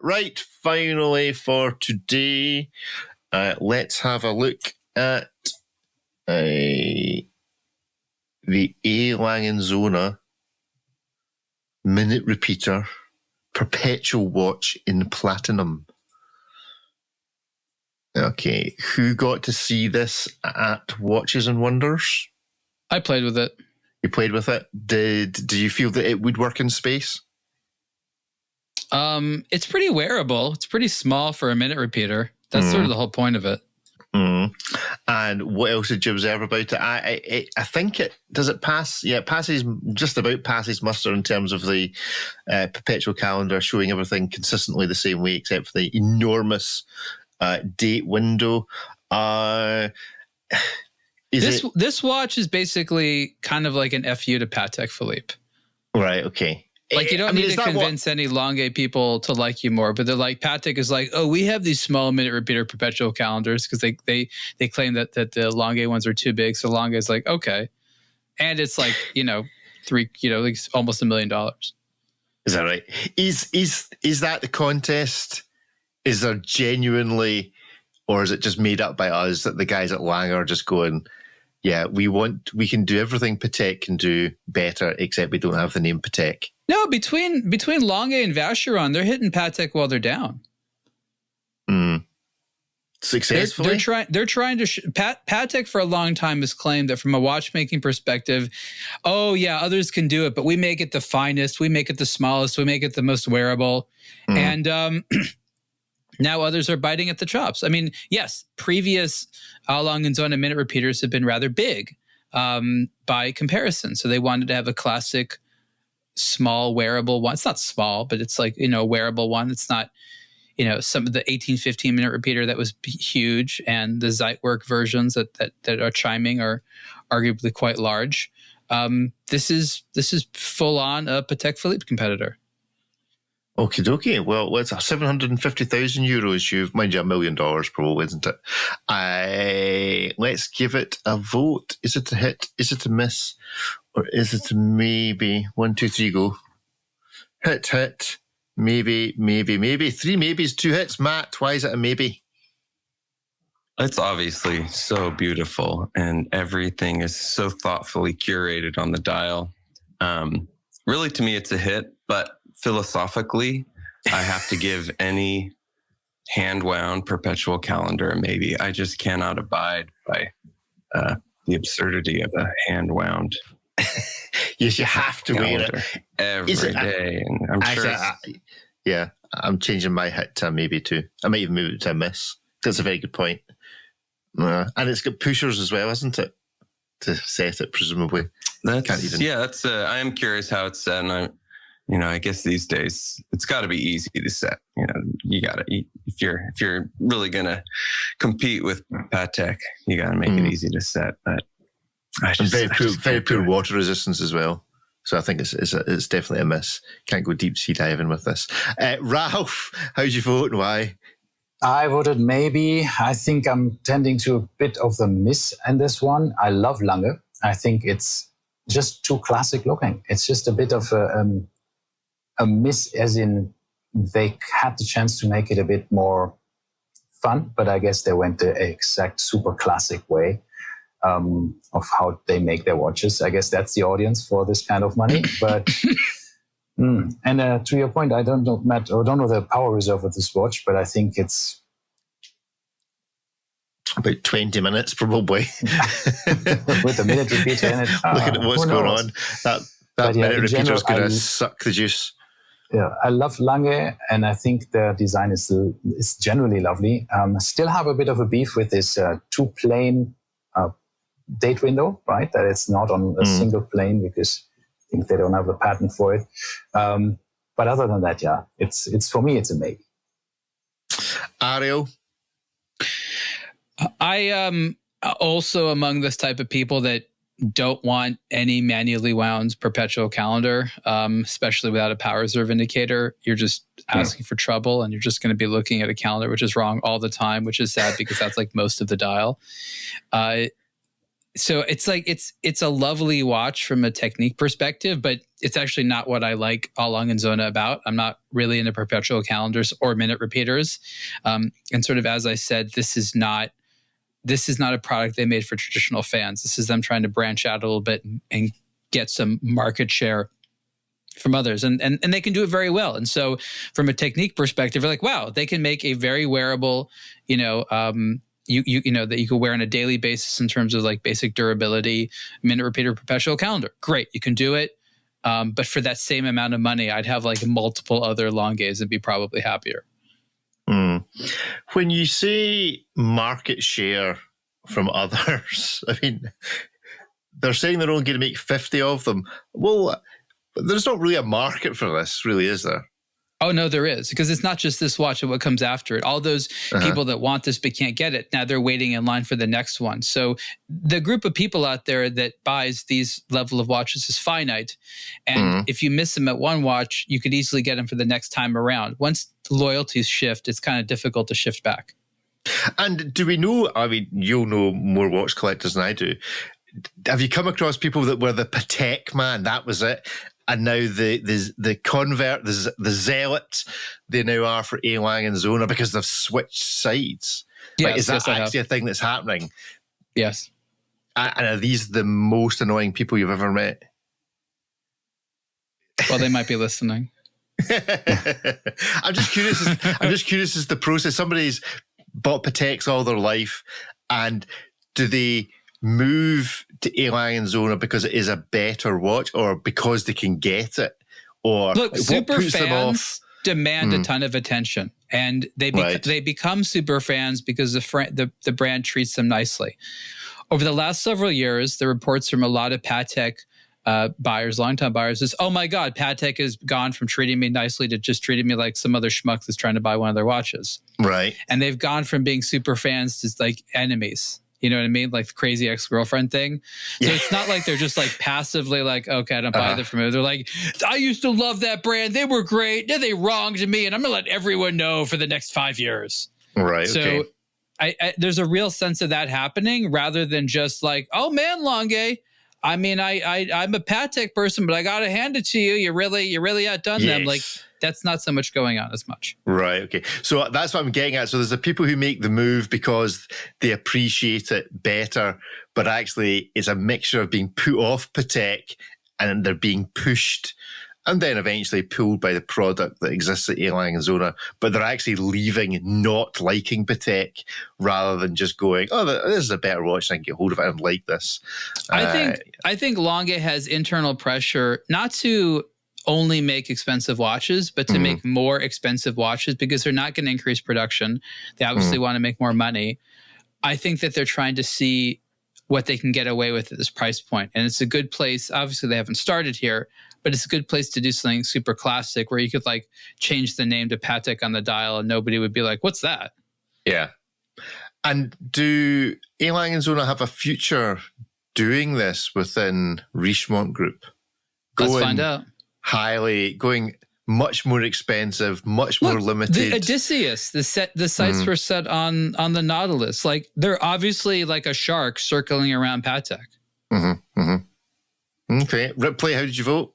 Right, finally for today, let's have a look at the A. Lange & Söhne minute repeater Perpetual watch in platinum. Okay, who got to see this at Watches and Wonders? I played with it. You played with it? Did you feel that it would work in space? It's pretty wearable. It's pretty small for a minute repeater. That's sort of the whole point of it. And what else did you observe about it? I think does it pass? Yeah, it passes, just about passes muster in terms of the perpetual calendar showing everything consistently the same way, except for the enormous date window. This watch is basically kind of like an FU to Patek Philippe. Right, okay. Like, you don't need to convince any Lange people to like you more, but they're like, Patek is like, oh, we have these small minute repeater perpetual calendars because they claim that the Lange ones are too big. So Lange is like, okay. And it's like, like almost $1 million. Is that right? Is that the contest? Is there genuinely, or is it just made up by us that the guys at Lange are just going, yeah, we can do everything Patek can do better, except we don't have the name Patek? No, between Lange and Vacheron, they're hitting Patek while they're down. Successfully? They're trying to Patek for a long time has claimed that from a watchmaking perspective, oh yeah, others can do it, but we make it the finest, we make it the smallest, we make it the most wearable. And now others are biting at the chops. I mean, yes, previous Lange & Söhne minute repeaters have been rather big by comparison. So they wanted to have a classic small wearable one. It's not small, but it's like, a wearable one. It's not, some of the 1815 minute repeater that was huge, and the Zeitwerk versions that are chiming are arguably quite large. This is full on a Patek Philippe competitor. Okie dokie. Well, it's 750,000 euros. Mind you, $1 million probably, isn't it? Let's give it a vote. Is it a hit? Is it a miss? Or is it a maybe? 1, 2, 3, go. Hit. Maybe. 3 maybes, 2 hits. Matt, why is it a maybe? It's obviously so beautiful, and everything is so thoughtfully curated on the dial. Really, to me, it's a hit, but philosophically, I have to give any hand-wound perpetual calendar a maybe. I just cannot abide by the absurdity of a hand-wound. Yes, you have to wear it every day. And I'm sure. I'm changing my hit to a maybe too. I might even move it to a miss. That's a very good point. And it's got pushers as well, isn't it? To set it, presumably. I am curious how it's set, and I guess these days it's got to be easy to set. You got to, if you're really gonna compete with Patek, you got to make it easy to set. But very poor water resistance as well. So I think it's definitely a miss. Can't go deep sea diving with this. Ralph, how'd you vote and why? I voted maybe. I think I'm tending to a bit of the miss in this one. I love Lange. I think it's just too classic looking. It's just a bit of a miss, as in they had the chance to make it a bit more fun, but I guess they went the exact super classic way of how they make their watches. I guess that's the audience for this kind of money. But and to your point, I don't know, Matt, or don't know the power reserve of this watch, but I think it's about 20 minutes probably. With a minute repeater in it. Looking at what's going on. That minute repeater is going to suck the juice. Yeah, I love Lange, and I think the design is generally lovely. Still have a bit of a beef with this two plane date window, right? That it's not on a single plane, because I think they don't have a patent for it. But other than that, yeah, it's for me, it's a maybe. Ariel? I am also among this type of people that don't want any manually wound perpetual calendar, especially without a power reserve indicator. You're just asking for trouble, and you're just going to be looking at a calendar which is wrong all the time, which is sad because that's like most of the dial. So it's like it's a lovely watch from a technique perspective, but it's actually not what I like A. Lange & Söhne about. I'm not really into perpetual calendars or minute repeaters. And sort of as I said, this is not a product they made for traditional fans. This is them trying to branch out a little bit and get some market share from others. And they can do it very well. And so from a technique perspective, you're like, wow, they can make a very wearable, that you could wear on a daily basis in terms of like basic durability, minute repeater, perpetual calendar. Great, you can do it. But for that same amount of money, I'd have like multiple other Langes and be probably happier. When you say market share from others, I mean, they're saying they're only going to make 50 of them. Well, there's not really a market for this, really, is there? Oh, no, there is, because it's not just this watch and what comes after it. All those people that want this but can't get it, now they're waiting in line for the next one. So the group of people out there that buys these level of watches is finite. And if you miss them at one watch, you could easily get them for the next time around. Once the loyalties shift, it's kind of difficult to shift back. And do we know, I mean, you'll know more watch collectors than I do. Have you come across people that were the Patek man? That was it. And now the convert, the zealot, they now are for A. Lange & Söhne because they've switched sides. Yes, like, is that actually a thing that's happening? Yes. And are these the most annoying people you've ever met? Well, they might be listening. I'm just curious as the process. Somebody's bought Pateks all their life, and do they move to A. Lange & Söhne because it is a better watch, or because they can get it? Or look, super fans demand Hmm. a ton of attention, and they become super fans because the brand treats them nicely. Over the last several years, the reports from a lot of Patek buyers, longtime buyers, is, oh my God, Patek has gone from treating me nicely to just treating me like some other schmuck that's trying to buy one of their watches. Right. And they've gone from being super fans to like enemies. You know what I mean? Like the crazy ex-girlfriend thing. So it's not like they're just like passively like, okay, I don't buy that from you. They're like, I used to love that brand. They were great. Then they wronged me, and I'm going to let everyone know for the next 5 years. Right. So okay. I there's a real sense of that happening rather than just like, oh man, Lange. I mean, I'm a Patek person, but I got to hand it to you. You really outdone them. Like, that's not so much going on as much. Right. Okay. So that's what I'm getting at. So there's the people who make the move because they appreciate it better, but actually it's a mixture of being put off Patek and they're being pushed and then eventually pulled by the product that exists at A. Lange & Söhne, but they're actually leaving not liking Patek rather than just going, oh, this is a better watch and I can get hold of it and like this. I think Lange has internal pressure not to only make expensive watches, but to make more expensive watches because they're not going to increase production. They obviously want to make more money. I think that they're trying to see what they can get away with at this price point. And it's a good place. Obviously, they haven't started here, but it's a good place to do something super classic where you could like change the name to Patek on the dial and nobody would be like, what's that? Yeah. And do A. Lange & Söhne have a future doing this within Richemont Group? Let's find out. Going much more expensive, much more limited. The Odysseus, the sights were set on the Nautilus. Like they're obviously like a shark circling around Patek. Okay. Ripley, how did you vote?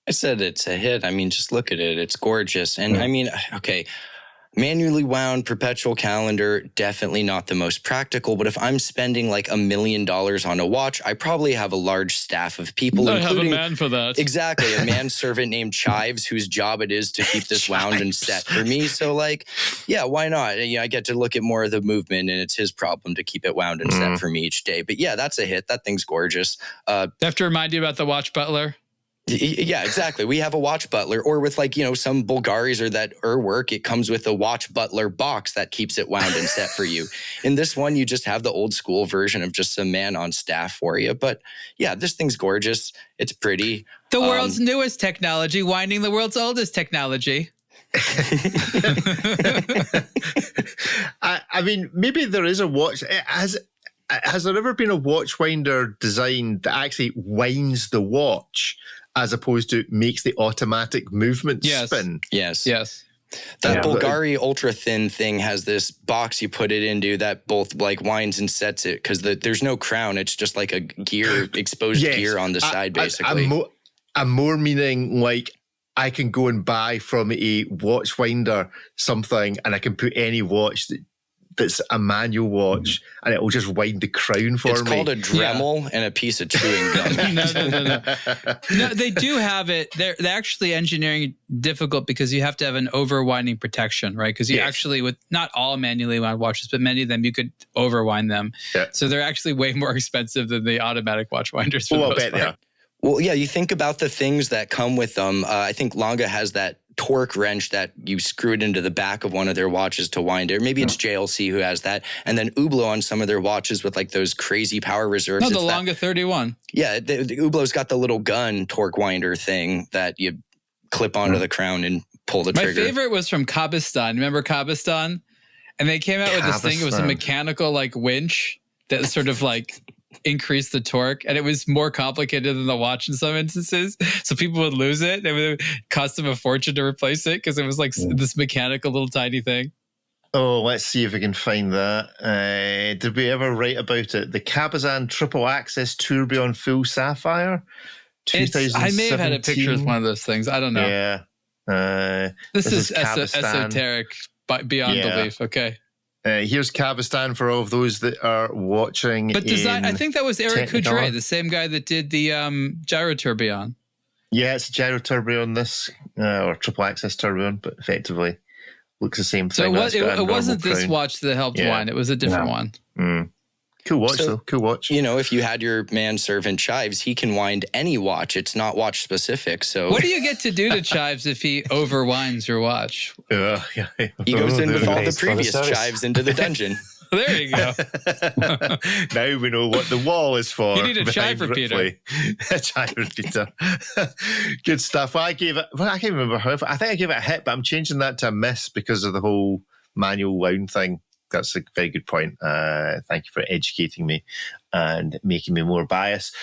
I said it's a hit. I mean, just look at it. It's gorgeous. And I mean, okay, manually wound perpetual calendar, definitely not the most practical. But if I'm spending like $1 million on a watch, I probably have a large staff of people. I have a man for that. Exactly. A manservant named Chives, whose job it is to keep this wound and set for me. So like, yeah, why not? You know, I get to look at more of the movement and it's his problem to keep it wound and set for me each day. But yeah, that's a hit. That thing's gorgeous. I have to remind you about the watch butler. Yeah, exactly. We have a watch butler, or with like, you know, some Bulgaris or that work, it comes with a watch butler box that keeps it wound and set for you. In this one, you just have the old school version of just some man on staff for you. But yeah, this thing's gorgeous. It's pretty. The world's newest technology, winding the world's oldest technology. I mean, maybe there is a watch. Has there ever been a watch winder designed that actually winds the watch as opposed to makes the automatic movement spin? Yes. That Bulgari ultra thin thing has this box you put it into that both like winds and sets it because there's no crown. It's just like a gear, exposed gear on the side, basically. I'm more meaning like I can go and buy from a watch winder something and I can put any watch that's a manual watch and it will just wind the crown for me. It's called a Dremel and a piece of chewing gum. No, they do have it. They're actually engineering difficult because you have to have an overwinding protection, right? Because you actually, with not all manually wound watches, but many of them, you could overwind them. Yeah. So they're actually way more expensive than the automatic watch winders. For the most part. They are. Well, yeah, you think about the things that come with them. I think Lange has that torque wrench that you screw it into the back of one of their watches to wind it. Maybe it's JLC who has that. And then Hublot on some of their watches with like those crazy power reserves. No, the Lange 31. Yeah, the Hublot's got the little gun torque winder thing that you clip onto the crown and pull the trigger. My favorite was from Kabistan. Remember Kabistan? And they came out with this thing. It was a mechanical like winch that sort of like increase the torque, and it was more complicated than the watch in some instances, so people would lose it. It would cost them a fortune to replace it because it was like this mechanical little tiny thing. Oh, let's see if we can find that. Did we ever write about it? The Cabazan triple access tourbillon full sapphire, 2017. I may have had a picture of one of those things. I don't know. Yeah. This is esoteric beyond belief. Okay. Here's Cabistan for all of those that are watching. But I think that was Eric Coudray, the same guy that did the gyro tourbillon. Yeah, it's a gyro tourbillon, this, or triple access tourbillon, but effectively looks the same thing. So it wasn't this watch that helped wind, it was a different one. Mm. Cool watch, though. Cool watch. You know, if you had your manservant Chives, he can wind any watch. It's not watch specific. So, what do you get to do to Chives if he overwinds your watch? He goes in with all the previous Chives into the dungeon. There you go. Now we know what the wall is for. You need a chive repeater. A chive repeater. Good stuff. Well, I can't remember how. I think I gave it a hit, but I'm changing that to a miss because of the whole manual wound thing. That's a very good point. Thank you for educating me and making me more biased.